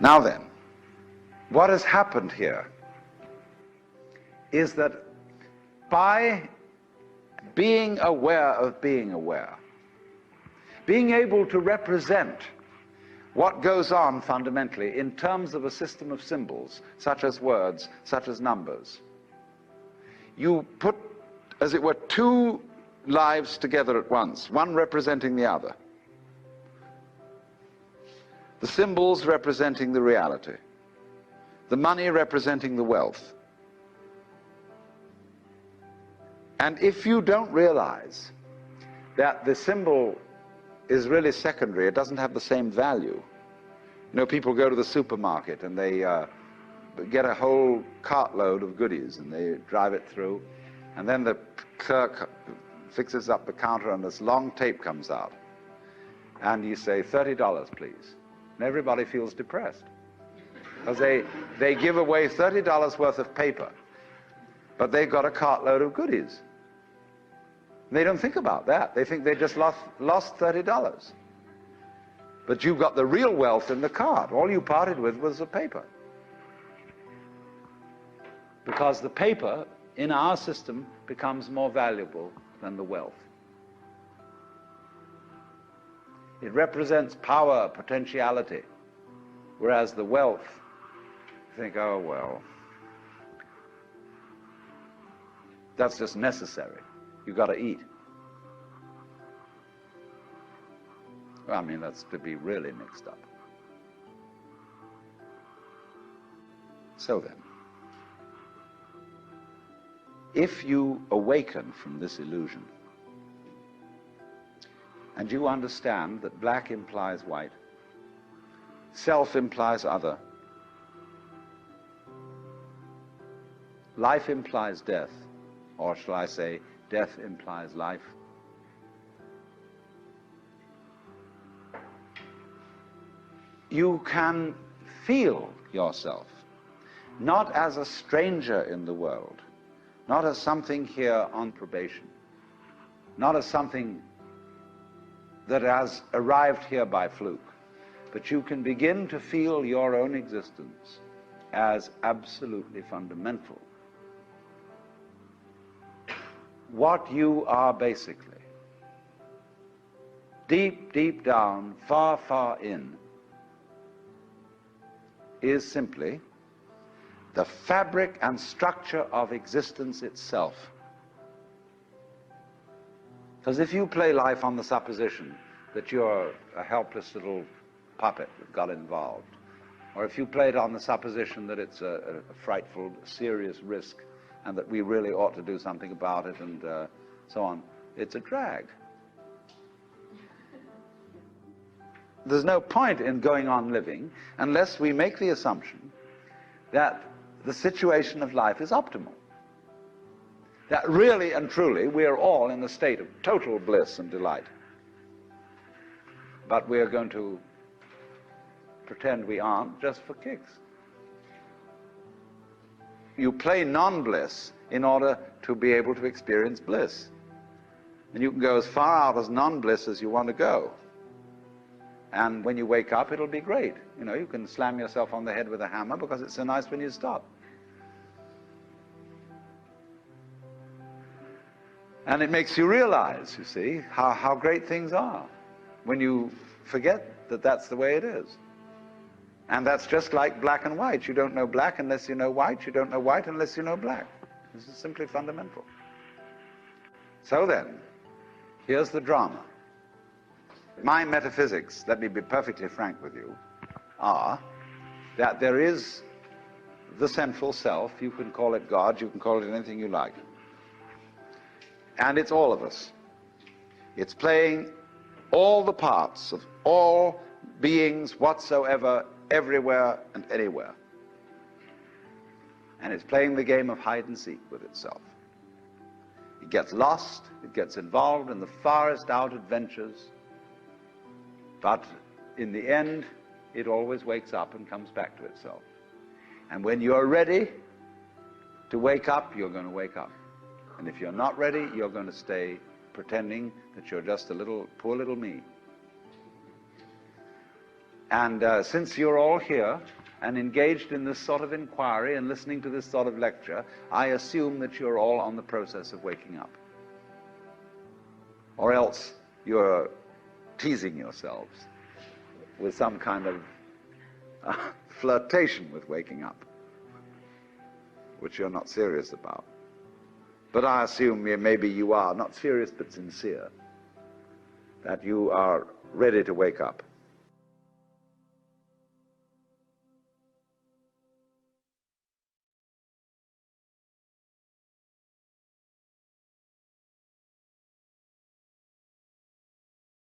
Now then, what has happened here is that by being aware of being aware, being able to represent what goes on fundamentally in terms of a system of symbols, such as words, such as numbers, you put, as it were, two lives together at once, one representing the other. The symbols representing the reality, the money representing the wealth. And if you don't realize that the symbol is really secondary, it doesn't have the same value. You know, people go to the supermarket and they get a whole cartload of goodies and they drive it through, and then the clerk fixes up the counter and this long tape comes out. And you say, $30, please. And everybody feels depressed, because they give away $30 worth of paper, but they've got a cartload of goodies. They don't think about that. They think they just lost $30. But you've got the real wealth in the cart. All you parted with was the paper. Because the paper in our system becomes more valuable than the wealth. It represents power, potentiality, whereas the wealth, you think, oh, well, that's just necessary. You've got to eat. Well, I mean, that's to be really mixed up. So then, if you awaken from this illusion, and you understand that black implies white, self implies other, life implies death, or shall I say, death implies life. You can feel yourself not as a stranger in the world, not as something here on probation, not as something that has arrived here by fluke, but you can begin to feel your own existence as absolutely fundamental. What you are basically, deep, deep down, far, far in, is simply the fabric and structure of existence itself. Because if you play life on the supposition that you're a helpless little puppet that got involved, or if you play it on the supposition that it's a frightful, serious risk, and that we really ought to do something about it, and so on, it's a drag. There's no point in going on living unless we make the assumption that the situation of life is optimal. That really and truly we are all in a state of total bliss and delight. But we are going to pretend we aren't just for kicks. You play non-bliss in order to be able to experience bliss. And you can go as far out as non-bliss as you want to go. And when you wake up, it'll be great. You know, you can slam yourself on the head with a hammer because it's so nice when you stop. And it makes you realize, you see, how great things are when you forget that that's the way it is. And that's just like black and white. You don't know black unless you know white. You don't know white unless you know black. This is simply fundamental. So then, here's the drama. My metaphysics, let me be perfectly frank with you, are that there is the central self. You can call it God, you can call it anything you like. And it's all of us. It's playing all the parts of all beings whatsoever, everywhere and anywhere. And it's playing the game of hide and seek with itself. It gets lost, it gets involved in the farthest out adventures, but in the end, it always wakes up and comes back to itself. And when you're ready, to wake up, you're going to wake up. And if you're not ready, you're going to stay pretending that you're just a little, poor little me. And since you're all here and engaged in this sort of inquiry and listening to this sort of lecture, I assume that you're all on the process of waking up. Or else you're teasing yourselves with some kind of flirtation with waking up, which you're not serious about. But I assume maybe you are, not serious but sincere, that you are ready to wake up.